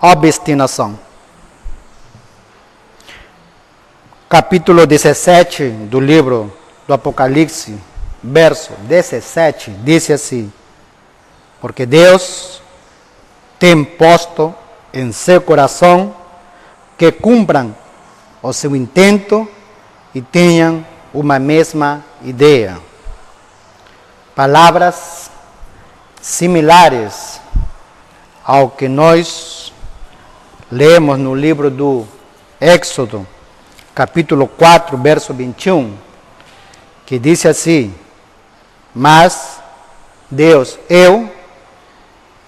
obstinação. Capítulo 17 do livro do Apocalipse, verso 17, diz assim: porque Deus tem posto em seu coração que cumpram o seu intento e tenham uma mesma ideia. Palavras similares ao que nós lemos no livro do Êxodo, capítulo 4, verso 21, que diz assim: mas Deus, eu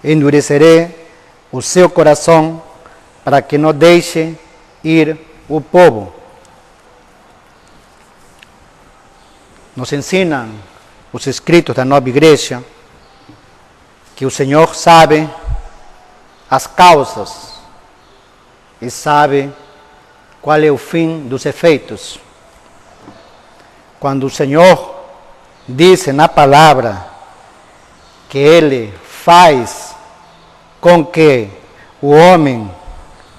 endurecerei o seu coração para que não deixe ir o povo. Nos ensinam os escritos da nova igreja que o Senhor sabe as causas e sabe qual é o fim dos efeitos. Quando o Senhor diz na palavra que Ele faz com que o homem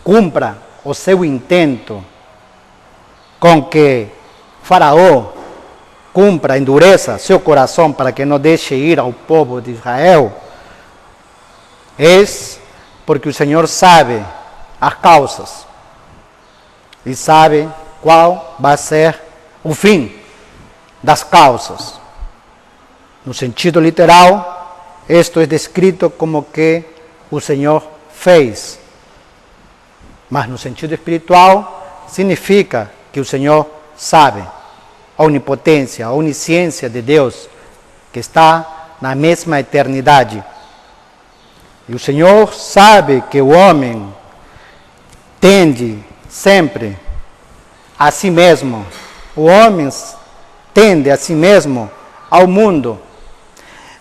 cumpra o seu intento, com que Faraó cumpra, endureça seu coração para que não deixe ir ao povo de Israel, é porque o Senhor sabe as causas e sabe qual vai ser o fim das causas. No sentido literal, isto é descrito como que o Senhor fez. Mas no sentido espiritual, significa que o Senhor sabe a onipotência, a onisciência de Deus, que está na mesma eternidade. E o Senhor sabe que o homem tende sempre a si mesmo. O homem tende a si mesmo ao mundo.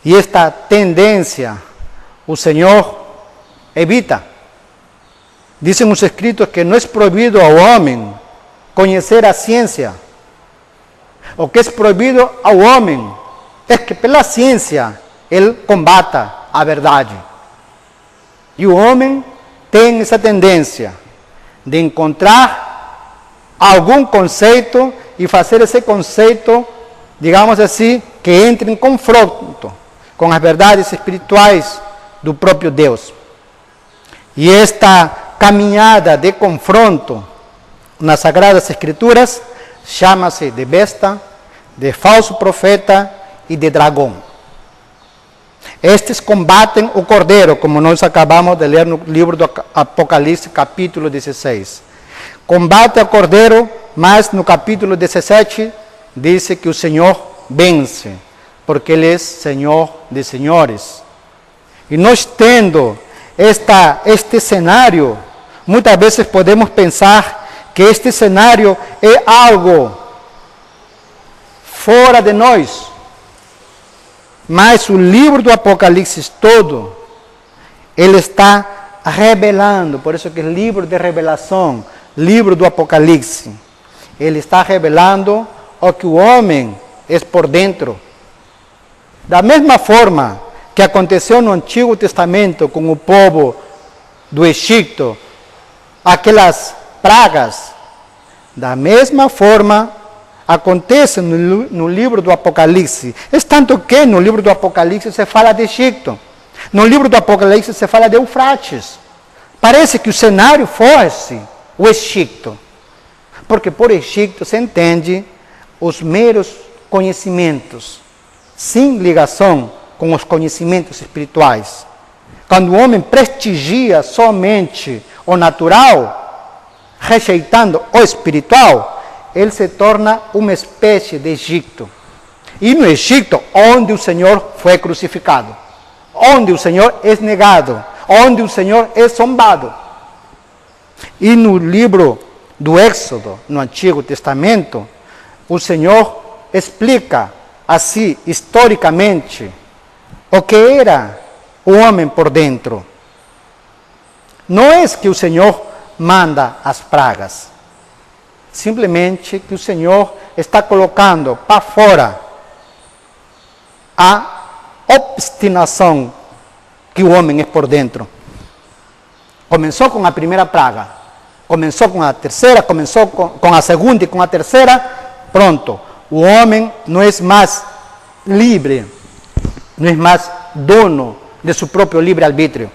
E esta tendência o Senhor evita. Dizem os escritos que não é proibido ao homem conhecer a ciência. O que é proibido ao homem é que pela ciência ele combata a verdade. E o homem tem essa tendência de encontrar algum conceito e fazer esse conceito, digamos assim, que entre em confronto com as verdades espirituais do próprio Deus. E esta caminhada de confronto nas Sagradas Escrituras chama-se de besta, de falso profeta e de dragão. Estes combatem o cordeiro, como nós acabamos de ler no livro do Apocalipse, capítulo 16. Combate o cordeiro, mas no capítulo 17 diz que o Senhor vence, porque Ele é Senhor de senhores. E nós tendo este cenário, muitas vezes podemos pensar que este cenário é algo fora de nós. Mas o livro do Apocalipse todo, ele está revelando, por isso que é livro de revelação, livro do Apocalipse. Ele está revelando o que o homem é por dentro. Da mesma forma que aconteceu no Antigo Testamento com o povo do Egito, aquelas pragas, da mesma forma acontece no livro do Apocalipse. É tanto que no livro do Apocalipse se fala de Egito. No livro do Apocalipse se fala de Eufrates. Parece que o cenário fosse o Egito. Porque por Egito se entende os meros conhecimentos, sem ligação com os conhecimentos espirituais. Quando o homem prestigia somente o natural, rejeitando o espiritual, ele se torna uma espécie de Egito. E no Egito, onde o Senhor foi crucificado, onde o Senhor é negado, onde o Senhor é zombado. E no livro do Êxodo, no Antigo Testamento, o Senhor explica assim, historicamente, o que era o homem por dentro. Não é que o Senhor manda as pragas. Simplesmente que o Senhor está colocando para fora a obstinação que o homem é por dentro. Começou com a primeira praga, começou com a terceira, começou com a segunda e com a terceira, pronto. O homem não é mais livre, não é mais dono de seu próprio livre-arbítrio.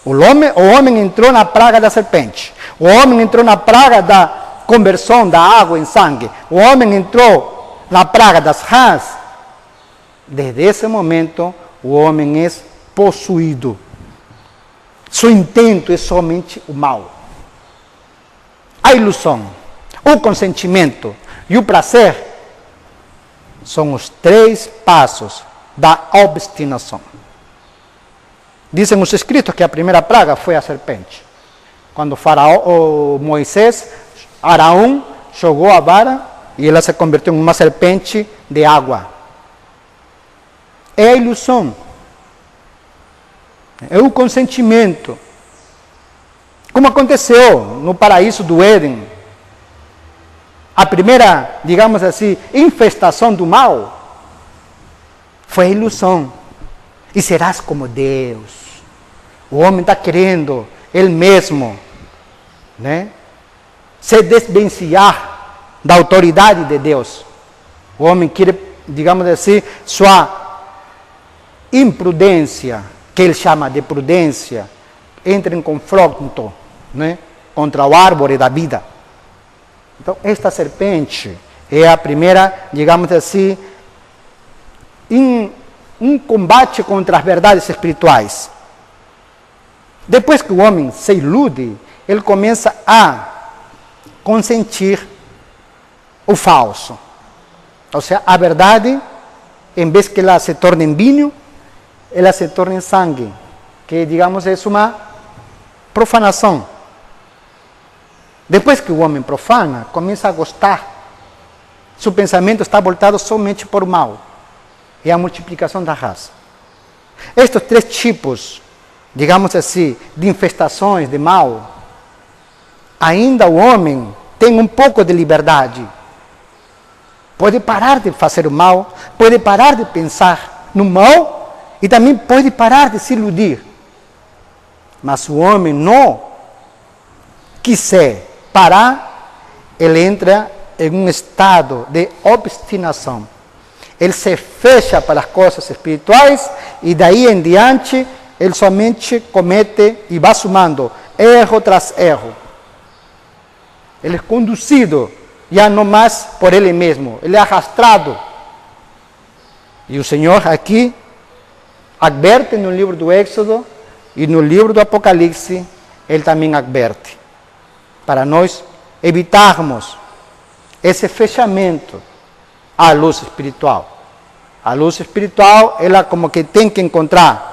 O homem entrou na praga da serpente, o homem entrou na praga da conversão da água em sangue, o homem entrou na praga das rãs. Desde esse momento, o homem é possuído. Seu intento é somente o mal. A ilusão, o consentimento e o prazer são os 3 passos da obstinação. Dizem os escritos que a primeira praga foi a serpente. Quando Moisés, Arão, jogou a vara e ela se converteu em uma serpente de água. É a ilusão. É o consentimento. Como aconteceu no paraíso do Éden. A primeira, digamos assim, infestação do mal foi a ilusão. E serás como Deus. O homem está querendo, ele mesmo, né, se desvencilhar da autoridade de Deus. O homem quer, digamos assim, sua imprudência, que ele chama de prudência, entra em confronto, né, contra o árvore da vida. Então, esta serpente é a primeira, digamos assim, um combate contra as verdades espirituais. Depois que o homem se ilude, ele começa a consentir o falso. Ou seja, a verdade, em vez que ela se torne em vinho, ela se torna em sangue, que, digamos, é uma profanação. Depois que o homem profana, começa a gostar. Seu pensamento está voltado somente por mal. É a multiplicação da raça. Estes 3 tipos, digamos assim, de infestações de mal, ainda o homem tem um pouco de liberdade. Pode parar de fazer o mal, pode parar de pensar no mal e também pode parar de se iludir. Mas o homem não quiser parar, ele entra em um estado de obstinação. Ele se fecha para as coisas espirituais e daí em diante ele somente comete e vai somando erro tras erro. Ele é conduzido já não mais por ele mesmo, ele é arrastado. E o Senhor aqui adverte no livro do Êxodo e no livro do Apocalipse, ele também adverte. Para nós evitarmos esse fechamento à luz espiritual. A luz espiritual, ela como que tem que encontrar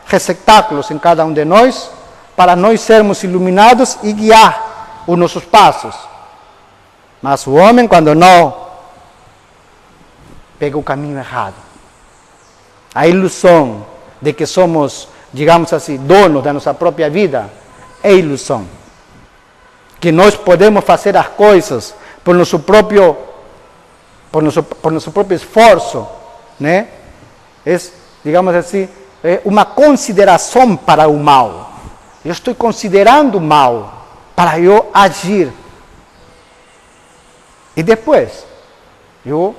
receptáculos em cada um de nós, para nós sermos iluminados e guiar os nossos passos. Mas o homem, quando não, pega o caminho errado. A ilusão de que somos, digamos assim, donos da nossa própria vida, é ilusão. Que nós podemos fazer as coisas por nosso próprio esforço, né? É, digamos assim, é uma consideração para o mal. Eu estou considerando o mal para eu agir. E depois, eu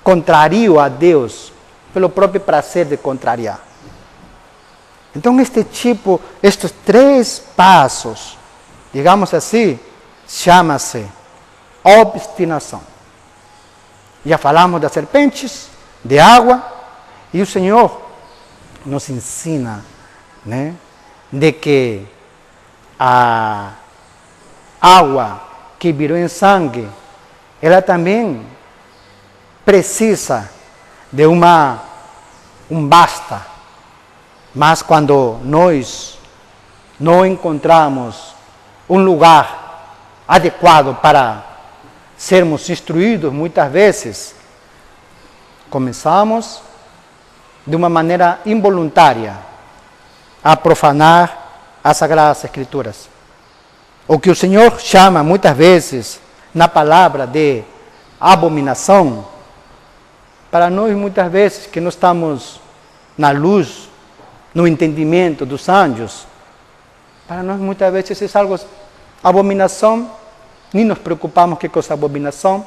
contrario a Deus pelo próprio prazer de contrariar. Então, estes 3 passos, digamos assim, chama-se obstinação. Já falamos das serpentes, de água, e o Senhor nos ensina, né, de que a água que virou em sangue, ela também precisa de um basta. Mas quando nós não encontramos um lugar adequado para sermos instruídos, muitas vezes começamos de uma maneira involuntária a profanar as Sagradas Escrituras. O que o Senhor chama muitas vezes na palavra de abominação, para nós muitas vezes que não estamos na luz, no entendimento dos anjos, Para nós, muitas vezes, é algo abominação, nem nos preocupamos que coisa abominação,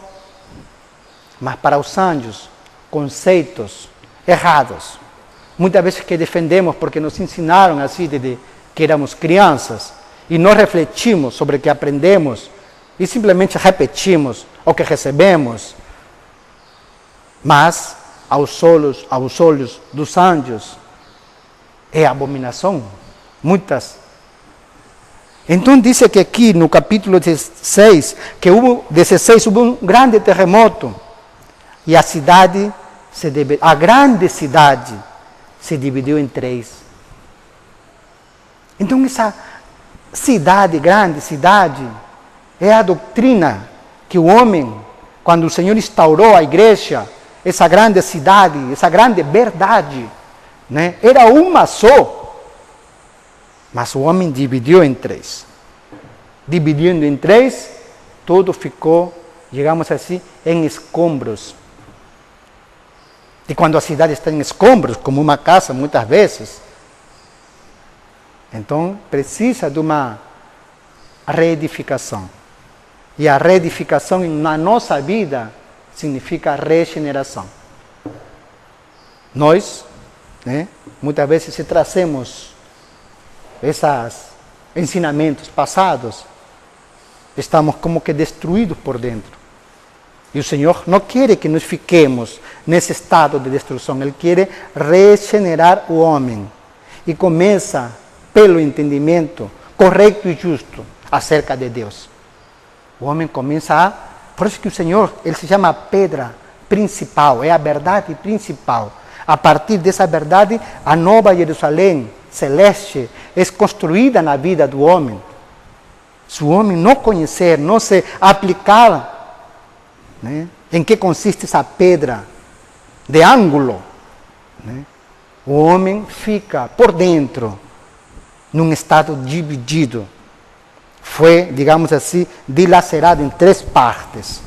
mas para os anjos, conceitos errados, muitas vezes que defendemos porque nos ensinaram assim desde que éramos crianças, e não refletimos sobre o que aprendemos, e simplesmente repetimos o que recebemos, mas aos olhos dos anjos é abominação, muitas. Então diz que aqui no capítulo 16, que houve um grande terremoto, e a grande cidade se dividiu em 3. Então essa grande cidade, é a doutrina que o homem, quando o Senhor instaurou a igreja, essa grande cidade, essa grande verdade, né, era uma só. Mas o homem dividiu em 3. Dividindo em 3, tudo ficou, digamos assim, em escombros. E quando a cidade está em escombros, como uma casa, muitas vezes, então precisa de uma reedificação. E a reedificação na nossa vida significa regeneração. Nós, né, muitas vezes, se trazemos esses ensinamentos passados, estamos como que destruídos por dentro. E o Senhor não quer que nós fiquemos nesse estado de destruição. Ele quer regenerar o homem. E começa pelo entendimento correto e justo acerca de Deus. O homem começa por isso que o Senhor, ele se chama pedra principal, é a verdade principal. A partir dessa verdade, a nova Jerusalém celeste é construída na vida do homem. Se o homem não conhecer, não se aplicar, né, em que consiste essa pedra de ângulo, né, o homem fica por dentro, num estado dividido. Foi, digamos assim, dilacerado em 3 partes.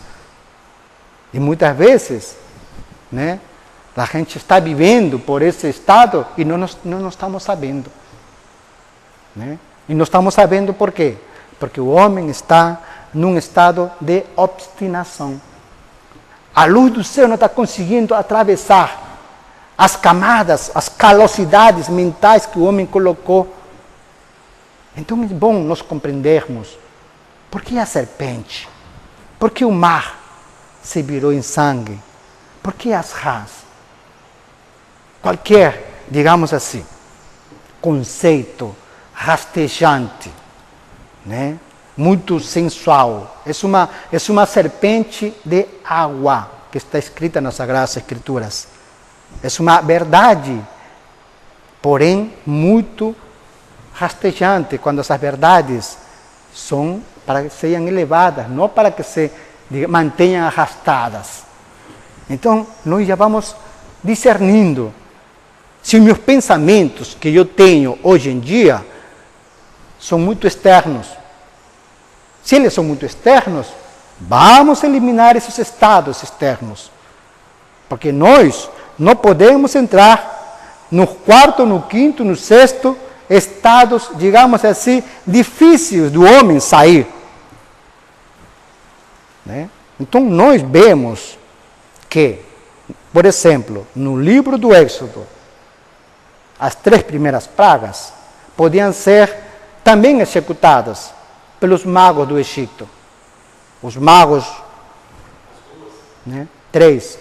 E muitas vezes, né, a gente está vivendo por esse estado e não estamos sabendo. Né? E não estamos sabendo por quê? Porque o homem está num estado de obstinação. A luz do céu não está conseguindo atravessar as camadas, as calosidades mentais que o homem colocou. Então é bom nós compreendermos por que a serpente, por que o mar se virou em sangue, por que as rãs. Qualquer, digamos assim, conceito rastejante, né? Muito sensual. É uma serpente de água, que está escrita nas Sagradas Escrituras. É uma verdade, porém muito rastejante, quando essas verdades são para que sejam elevadas, não para que se mantenham arrastadas. Então, nós já vamos discernindo se os meus pensamentos que eu tenho hoje em dia são muito externos. Se eles são muito externos, vamos eliminar esses estados externos. Porque nós não podemos entrar no 4º, no 5º, no 6º estados, digamos assim, difíceis do homem sair. Né? Então, nós vemos que, por exemplo, no livro do Êxodo, as 3 primeiras pragas podiam ser também executadas pelos magos do Egito. Os magos, né? 3,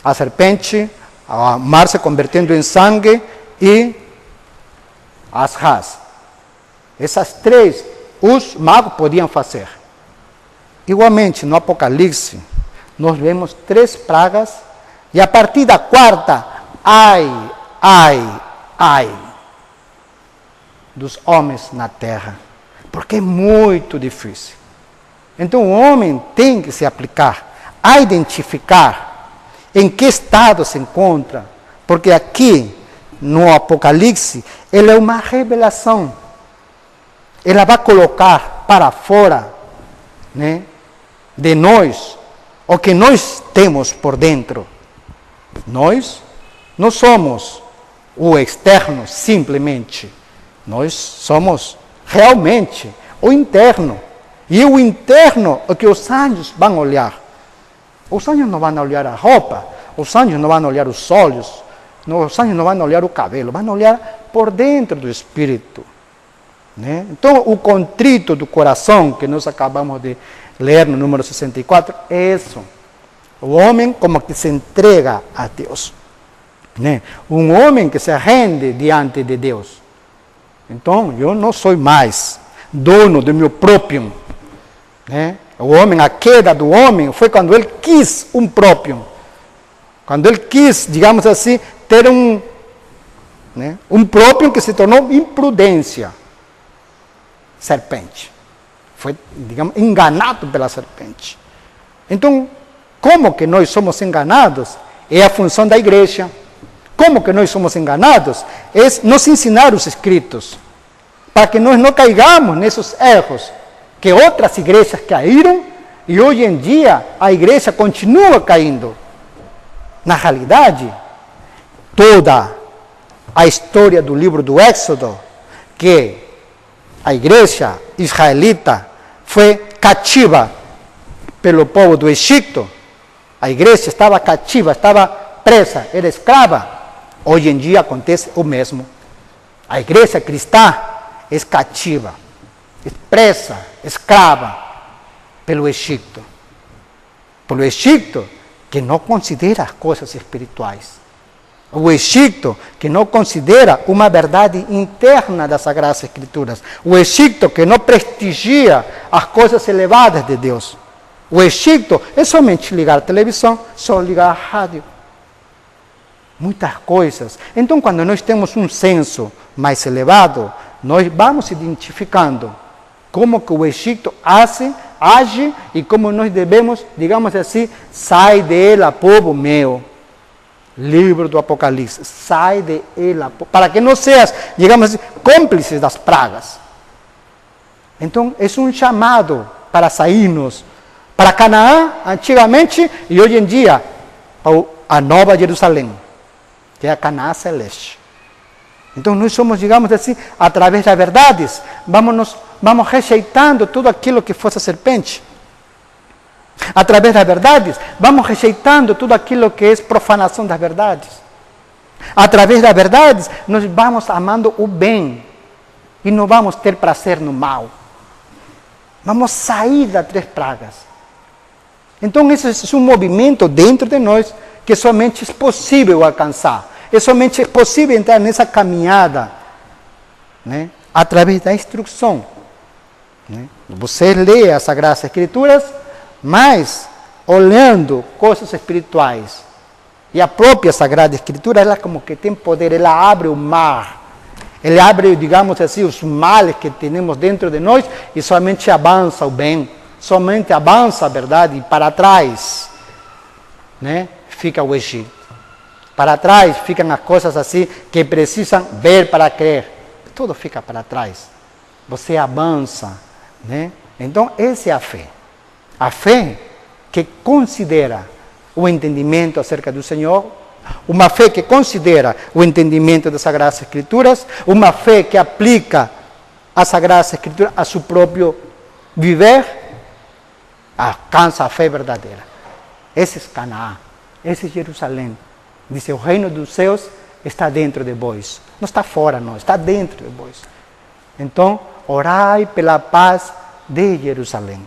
a serpente, o mar se convertendo em sangue e as rãs. Essas 3, os magos podiam fazer. Igualmente, no Apocalipse, nós vemos 3 pragas, e a partir da 4ª, ai dos homens na terra, porque é muito difícil. Então o homem tem que se aplicar a identificar em que estado se encontra, porque aqui no Apocalipse ele é uma revelação. Ela vai colocar para fora, né, de nós o que nós temos por dentro. Nós não somos o externo simplesmente. Nós somos realmente o interno. E o interno é que os anjos vão olhar. Os anjos não vão olhar a roupa, os anjos não vão olhar os olhos, os anjos não vão olhar o cabelo, vão olhar por dentro do espírito. Né? Então, o contrito do coração, que nós acabamos de ler no número 64, é isso. O homem como que se entrega a Deus. Né? Um homem que se rende diante de Deus. Então, eu não sou mais dono do meu próprio. Né? O homem, a queda do homem foi quando ele quis um próprio. Quando ele quis, digamos assim, ter um próprio que se tornou imprudência. Serpente. Foi, digamos, enganado pela serpente. Então, como que nós somos enganados? É a função da igreja. Como que nós somos enganados? É nos ensinar os escritos. Para que nós não caigamos nesses erros que outras igrejas caíram e hoje em dia a igreja continua caindo. Na realidade, toda a história do livro do Éxodo, que a igreja israelita foi cativa pelo povo do Egito, a igreja estava cativa, estava presa, era escrava. Hoje em dia acontece o mesmo. A igreja cristã é cativa, é presa, escrava pelo Egito. Pelo Egito, que não considera as coisas espirituais. O Egito, que não considera uma verdade interna das Sagradas Escrituras. O Egito, que não prestigia as coisas elevadas de Deus. O Egito é somente ligar a televisão, só ligar a rádio. Muitas coisas. Então, quando nós temos um senso mais elevado, nós vamos identificando como que o Egito age e como nós devemos, digamos assim, sai dela, povo meu. Livro do Apocalipse, sai de ela, para que não seas, digamos assim, cúmplices das pragas. Então, é um chamado para sairmos para Canaã, antigamente, e hoje em dia, a Nova Jerusalém, que é a Canaã Celeste. Então, nós somos, digamos assim, através das verdades, vamos rejeitando tudo aquilo que fosse serpente. Através das verdades, vamos rejeitando tudo aquilo que é profanação das verdades. Através das verdades, nós vamos amando o bem e não vamos ter prazer no mal. Vamos sair das 3 pragas. Então, esse é um movimento dentro de nós que somente é possível alcançar. É somente possível entrar nessa caminhada, né? Através da instrução. Né? Você lê as Sagradas Escrituras, mas olhando coisas espirituais. E a própria Sagrada Escritura, ela como que tem poder, ela abre o mar. Ela abre, digamos assim, os males que temos dentro de nós e somente avança o bem. Somente avança a verdade e para trás, né, fica o Egito. Para trás ficam as coisas assim que precisam ver para crer. Tudo fica para trás. Você avança, né? Então, essa é a fé. A fé que considera o entendimento acerca do Senhor, uma fé que considera o entendimento das Sagradas Escrituras, uma fé que aplica as Sagradas Escrituras a seu próprio viver, alcança a fé verdadeira. Esse é Canaã, esse é Jerusalém. Diz: o reino dos céus está dentro de vós. Não está fora, não, está dentro de vós. Então, orai pela paz de Jerusalém.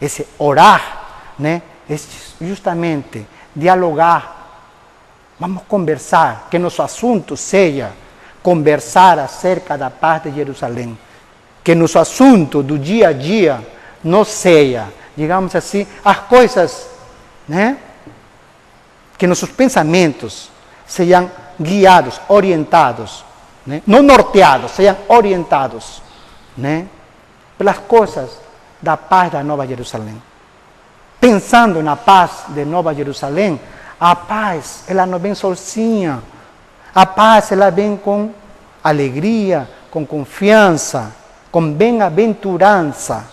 Esse orar, né, é justamente dialogar. Vamos conversar, que nosso assunto seja conversar acerca da paz de Jerusalém. Que nosso assunto do dia a dia não seja, digamos assim, as coisas, né, que nossos pensamentos sejam guiados, orientados, né, não norteados, sejam orientados, né, pelas coisas da paz da Nova Jerusalém. Pensando na paz de Nova Jerusalém, a paz, ela não vem sozinha. A paz, ela vem com alegria, com confiança, com bem-aventurança.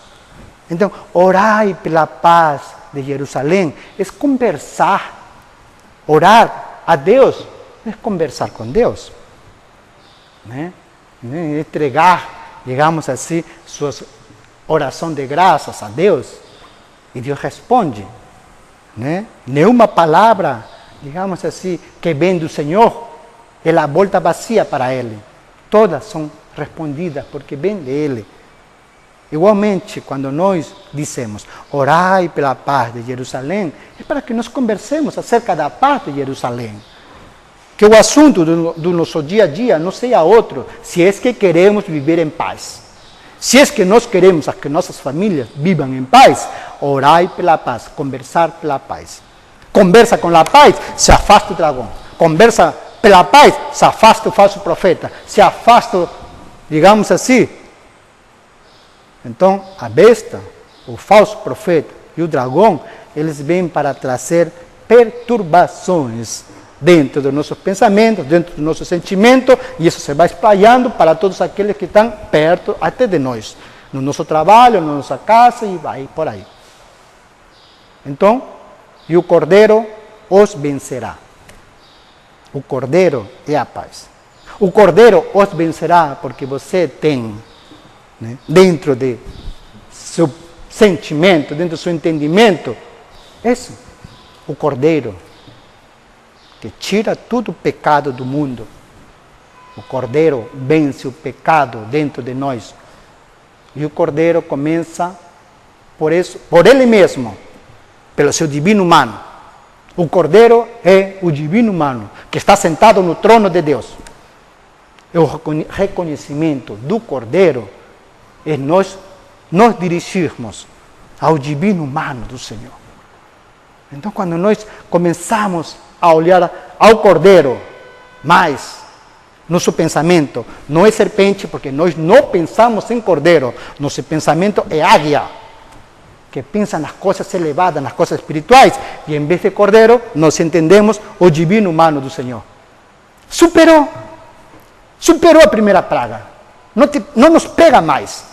Então, orai pela paz de Jerusalém é conversar. Orar a Deus é conversar com Deus. Né? Entregar digamos assim, suas orações de graças a Deus, e Deus responde, né? Nenhuma palavra, digamos assim, que vem do Senhor, ela volta vazia para Ele. Todas são respondidas porque vem dEle. Igualmente, quando nós dizemos, orai pela paz de Jerusalém, é para que nós conversemos acerca da paz de Jerusalém. Que o assunto do nosso dia a dia não seja outro, se é que queremos viver em paz. Se é que nós queremos que nossas famílias vivam em paz, orai pela paz, conversar pela paz. Conversa com a paz, se afasta o dragão. Conversa pela paz, se afasta o falso profeta. Se afasta, digamos assim. Então, a besta, o falso profeta e o dragão, eles vêm para trazer perturbações dentro dos nossos pensamentos, dentro do nosso sentimento, e isso se vai espalhando para todos aqueles que estão perto até de nós, no nosso trabalho, na nossa casa e vai por aí. Então, e o Cordeiro os vencerá. O Cordeiro é a paz. O Cordeiro os vencerá porque você tem, né, dentro de seu sentimento, dentro do seu entendimento, esse, o Cordeiro, que tira todo o pecado do mundo. O Cordeiro vence o pecado dentro de nós. E o Cordeiro começa por isso, por ele mesmo, pelo seu divino humano. O Cordeiro é o divino humano, que está sentado no trono de Deus. E o reconhecimento do Cordeiro é nós dirigirmos ao divino humano do Senhor. Então, quando nós começamos a olhar ao Cordeiro, mas nosso pensamento não é serpente, porque nós não pensamos em Cordeiro, nosso pensamento é águia, que pensa nas coisas elevadas, nas coisas espirituais, e em vez de Cordeiro, nós entendemos o divino humano do Senhor. Superou a primeira praga, não nos pega mais,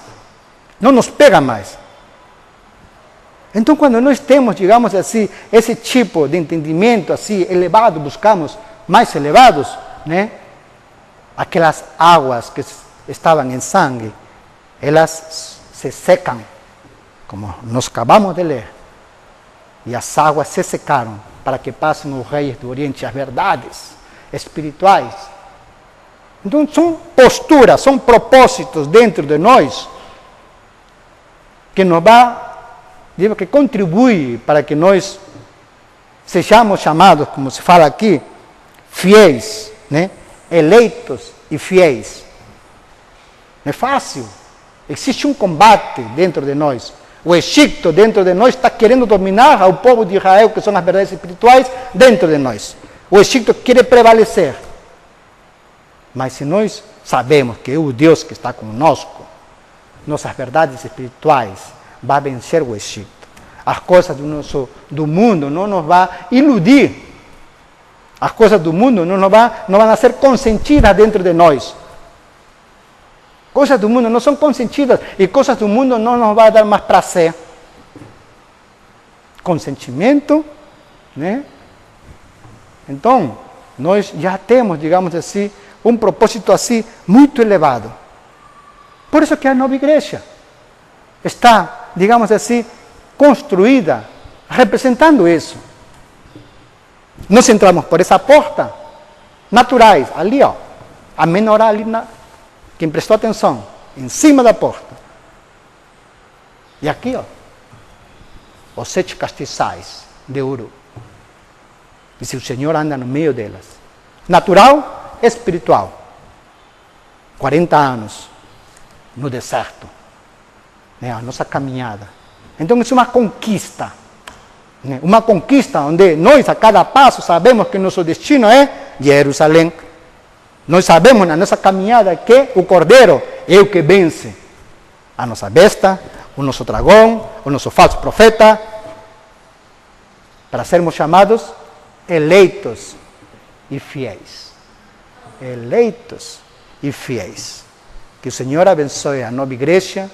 Então, quando nós temos, digamos assim, esse tipo de entendimento assim elevado, buscamos mais elevados, né? Aquelas águas que estavam em sangue, elas se secam, como nós acabamos de ler, e as águas se secaram para que passem os reis do Oriente as verdades espirituais. Então, são posturas, são propósitos dentro de nós que nos que contribui para que nós sejamos chamados, como se fala aqui, fiéis, né? Eleitos e fiéis. Não é fácil. Existe um combate dentro de nós. O Egito dentro de nós está querendo dominar ao povo de Israel, que são as verdades espirituais, dentro de nós. O Egito quer prevalecer. Mas se nós sabemos que é o Deus que está conosco, nossas verdades espirituais vai vencer o Egito. As coisas do mundo não nos vão iludir. As coisas do mundo não vão ser consentidas dentro de nós. Coisas do mundo não são consentidas e coisas do mundo não nos vão dar mais prazer. Consentimento, né? Então, nós já temos, digamos assim, um propósito assim muito elevado. Por isso que a nova igreja está, digamos assim, construída representando isso. Nós entramos por essa porta naturais, ali, ó, a menorá ali, quem prestou atenção, em cima da porta. E aqui, ó, os 7 castiçais de ouro. E se o Senhor anda no meio delas. Natural, espiritual. 40 anos no deserto. Né, a nossa caminhada. Então, isso é uma conquista. Né, uma conquista onde nós, a cada passo, sabemos que nosso destino é Jerusalém. Nós sabemos na nossa caminhada que o Cordeiro é o que vence a nossa besta, o nosso dragão, o nosso falso profeta, para sermos chamados eleitos e fiéis. Eleitos e fiéis. Que o Senhor abençoe a nova igreja,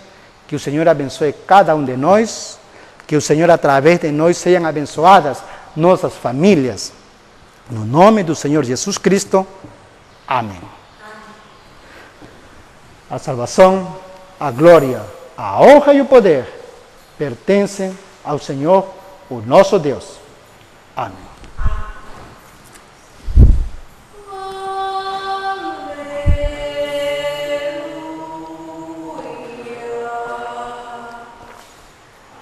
que o Senhor abençoe cada um de nós, que o Senhor, através de nós, sejam abençoadas nossas famílias. No nome do Senhor Jesus Cristo. Amém. A salvação a glória, a honra e o poder pertencem ao Senhor, o nosso Deus. Amém.